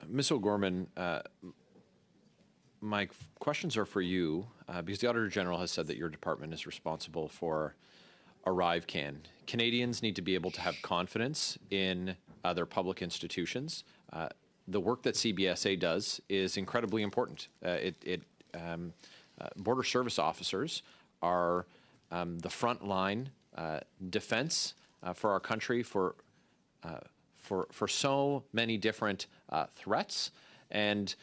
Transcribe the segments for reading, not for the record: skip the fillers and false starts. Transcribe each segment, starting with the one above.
Ms. O'Gorman, my questions are for you because the Auditor General has said that your department is responsible for ArriveScam. Canadians need to be able to have confidence in their public institutions. The work that CBSA does is incredibly important. Border service officers are the frontline defense for our country for so many different threats, and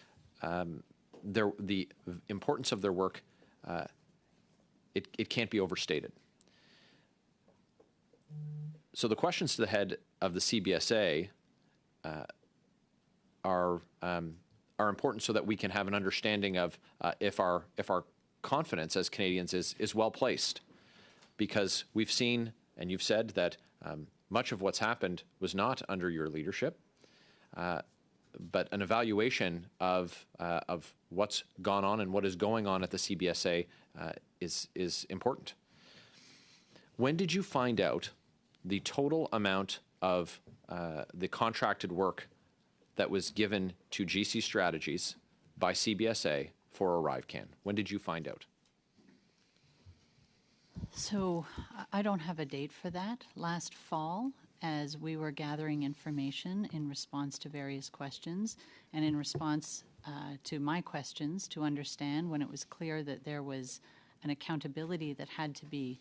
the importance of their work, it can't be overstated. So the questions to the head of the CBSA are important so that we can have an understanding of if our confidence as Canadians is well placed, because we've seen, and you've said that much of what's happened was not under your leadership, but an evaluation of what's gone on and what is going on at the CBSA is important. When did you find out the total amount of the contracted work that was given to GC Strategies by CBSA for ArriveScam? When did you find out? So I don't have a date for that. Last fall, as we were gathering information in response to various questions and in response to my questions to understand when it was clear that there was an accountability that had to be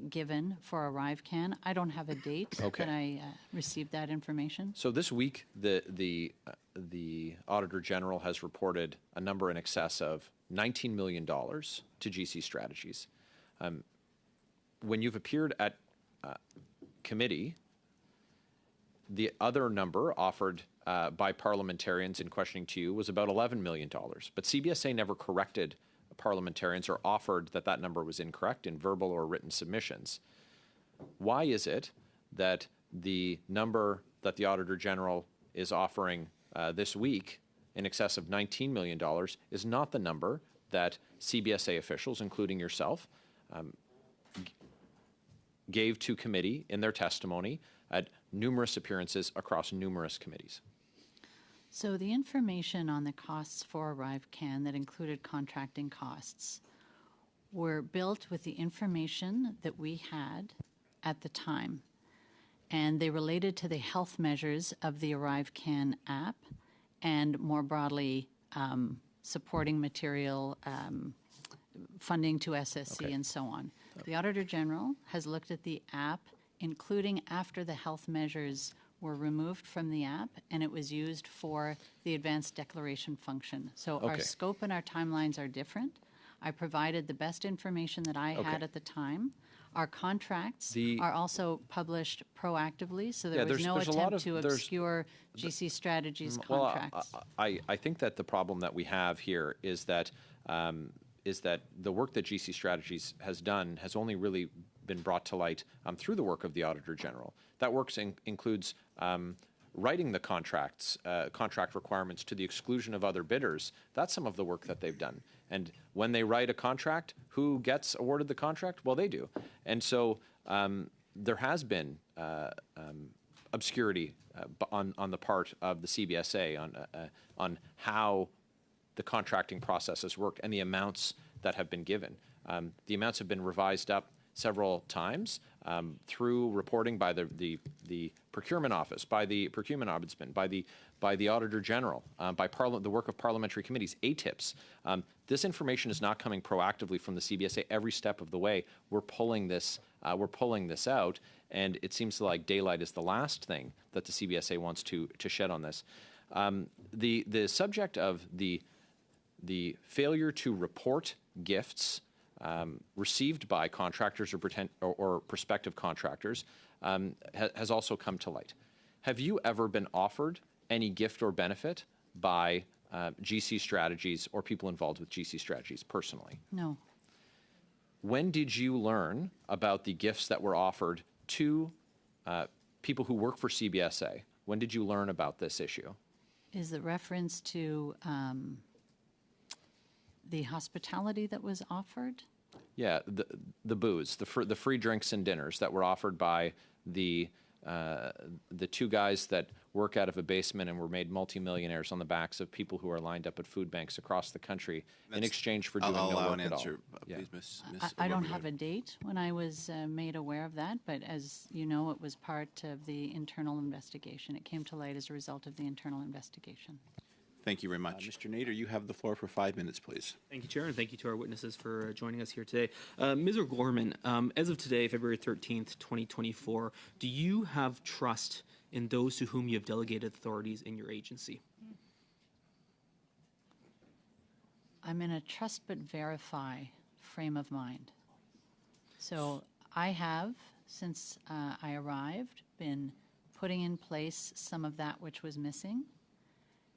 given for ArriveScam. I don't have a date that I received that information. So this week, the Auditor General has reported a number in excess of $19 million to GC Strategies. When you've appeared at committee, the other number offered by parliamentarians in questioning to you was about $11 million. But CBSA never corrected parliamentarians or offered that number was incorrect in verbal or written submissions. Why is it that the number that the Auditor General is offering this week in excess of $19 million is not the number that CBSA officials, including yourself, gave to committee in their testimony at numerous appearances across numerous committees? So the information on the costs for ArriveScam that included contracting costs were built with the information that we had at the time, and they related to the health measures of the ArriveScam app and more broadly supporting material, funding to SSC and so on. The Auditor General has looked at the app, including after the health measures were removed from the app and it was used for the advanced declaration function. So our scope and our timelines are different. I provided the best information that I had at the time. Our contracts are also published proactively, so there was no attempt to obscure GC Strategies contracts. Well, I think that the problem that we have here is that the work that GC Strategies has done has only really been brought to light through the work of the Auditor General. That work includes writing the contract requirements to the exclusion of other bidders. That's some of the work that they've done. And when they write a contract, who gets awarded the contract? Well, they do. And so there has been obscurity on the part of the CBSA on how the contracting process has worked and the amounts that have been given. The amounts have been revised up several times through reporting by the procurement office, by the procurement ombudsman, by the Auditor General, by the work of parliamentary committees, ATIPS. This information is not coming proactively from the CBSA every step of the way. We're pulling this out, and it seems like daylight is the last thing that the CBSA wants to shed on this. The subject of the failure to report gifts received by contractors or prospective contractors has also come to light. Have you ever been offered any gift or benefit by GC Strategies or people involved with GC Strategies personally? No. When did you learn about the gifts that were offered to people who work for CBSA? When did you learn about this issue? Is the reference to the hospitality that was offered? Yeah, the booze, the free drinks and dinners that were offered by the the two guys that work out of a basement and were made multimillionaires on the backs of people who are lined up at food banks across the country in exchange for doing I'll no allow work an at all. answer, Yeah. please, Ms. I don't O'Rourke. have a date when I was made aware of that, but as you know, it was part of the internal investigation. It came to light as a result of the internal investigation. Thank you very much. Mr. Nader, you have the floor for 5 minutes, please. Thank you, Chair, and thank you to our witnesses for joining us here today. Ms. O'Gorman, as of today, February 13th, 2024, do you have trust in those to whom you have delegated authorities in your agency? I'm in a trust but verify frame of mind. So I have, since I arrived, been putting in place some of that which was missing.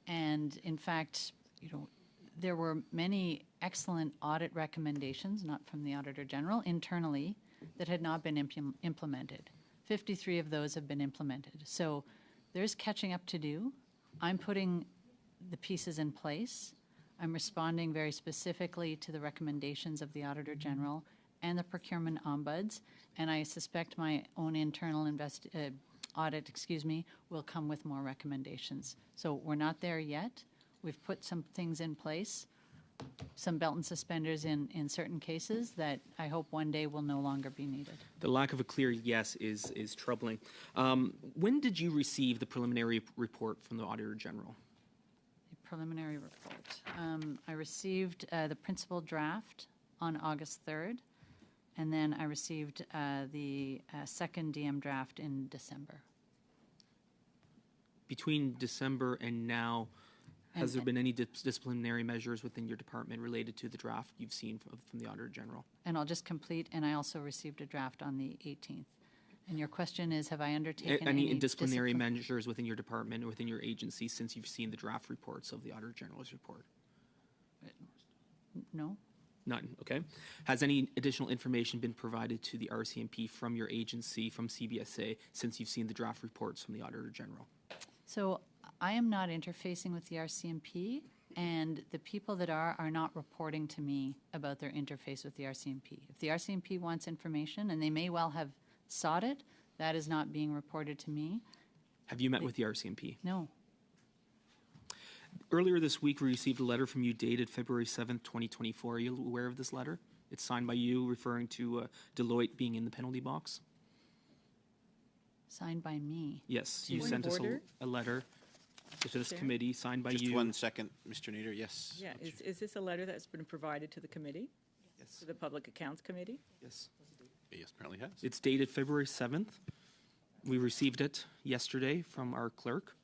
And in fact, there were many excellent audit recommendations, not from the Auditor General, internally, that had not been implemented. 53 of those have been implemented. So there's catching up to do. I'm putting the pieces in place. I'm responding very specifically to the recommendations of the Auditor General and the procurement ombuds, and I suspect my own internal audit, will come with more recommendations. So we're not there yet. We've put some things in place, some belt and suspenders in certain cases that I hope one day will no longer be needed. The lack of a clear yes is troubling. When did you receive the preliminary report from the Auditor General? The preliminary report. I received the principal draft on August 3rd, and then I received the second DM draft in December. Between December and now, has there been any disciplinary measures within your department related to the draft you've seen from the Auditor General? And I'll just complete, and I also received a draft on the 18th. And your question is, have I undertaken any disciplinary measures within your department or within your agency since you've seen the draft reports of the Auditor General's report? No. None, okay. Has any additional information been provided to the RCMP from your agency, from CBSA, since you've seen the draft reports from the Auditor General? So I am not interfacing with the RCMP, and the people that are not reporting to me about their interface with the RCMP. If the RCMP wants information, and they may well have sought it, that is not being reported to me. Have you met with the RCMP? No. Earlier this week, we received a letter from you dated February 7th, 2024. Are you aware of this letter? It's signed by you, referring to Deloitte being in the penalty box. Signed by me. Yes, you sent us a letter to this committee, signed by you. Just 1 second, Mr. Nader, yes. Yeah, is this a letter that's been provided to the committee? Yes. To the Public Accounts Committee? Yes. Yes, apparently has. It's dated February 7th. We received it yesterday from our clerk.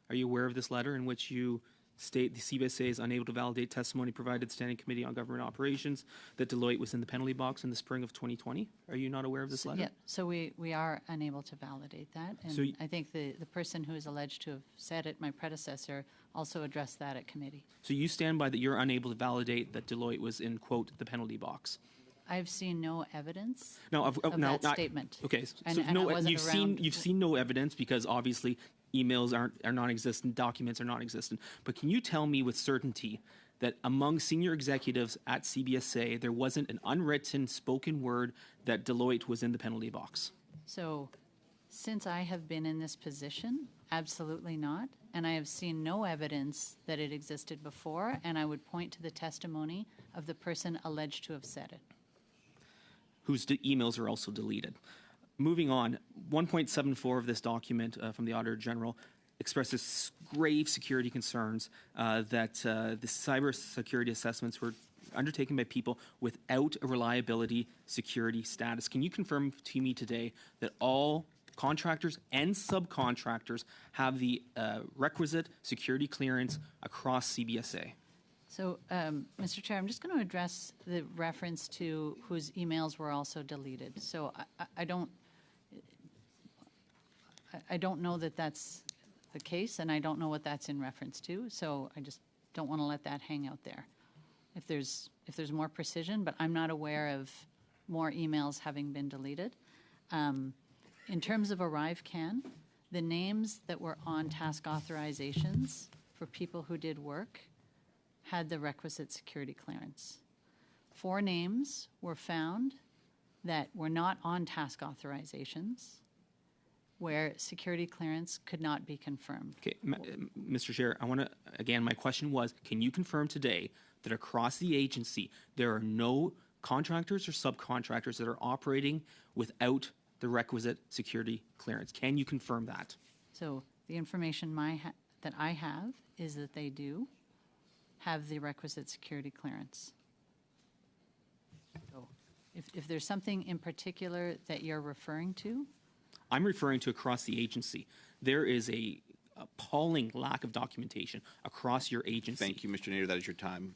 Are you aware of this letter in which you state the CBSA is unable to validate testimony provided Standing Committee on Government Operations that Deloitte was in the penalty box in the spring of 2020? Are you not aware of this letter? Yeah, so we are unable to validate that. And So I think the person who is alleged to have said it, my predecessor, also addressed that at committee. So you stand by that you're unable to validate that Deloitte was in, quote, the penalty box? I've seen no evidence of that statement. Okay, so And I no, wasn't you've seen no evidence because obviously emails are non-existent, documents are non-existent. But can you tell me with certainty that among senior executives at CBSA there wasn't an unwritten spoken word that Deloitte was in the penalty box? So since I have been in this position, absolutely not. And I have seen no evidence that it existed before, and I would point to the testimony of the person alleged to have said it. Whose emails are also deleted. Moving on, 1.74 of this document from the Auditor General expresses grave security concerns that the cybersecurity assessments were undertaken by people without a reliability security status. Can you confirm to me today that all contractors and subcontractors have the requisite security clearance across CBSA? So, Mr. Chair, I'm just going to address the reference to whose emails were also deleted. So I don't know that that's the case, and I don't know what that's in reference to. So I just don't want to let that hang out there. If there's more precision, but I'm not aware of more emails having been deleted. In terms of ArriveScam, the names that were on task authorizations for people who did work had the requisite security clearance. 4 names were found that were not on task authorizations, where security clearance could not be confirmed. Okay, Mr. Chair, I want to, again, my question was, can you confirm today that across the agency, there are no contractors or subcontractors that are operating without the requisite security clearance? Can you confirm that? So the information that I have is that they do have the requisite security clearance. So if there's something in particular that you're referring to, I'm referring to across the agency. There is a appalling lack of documentation across your agency. Thank you, Mr. Nader. That is your time.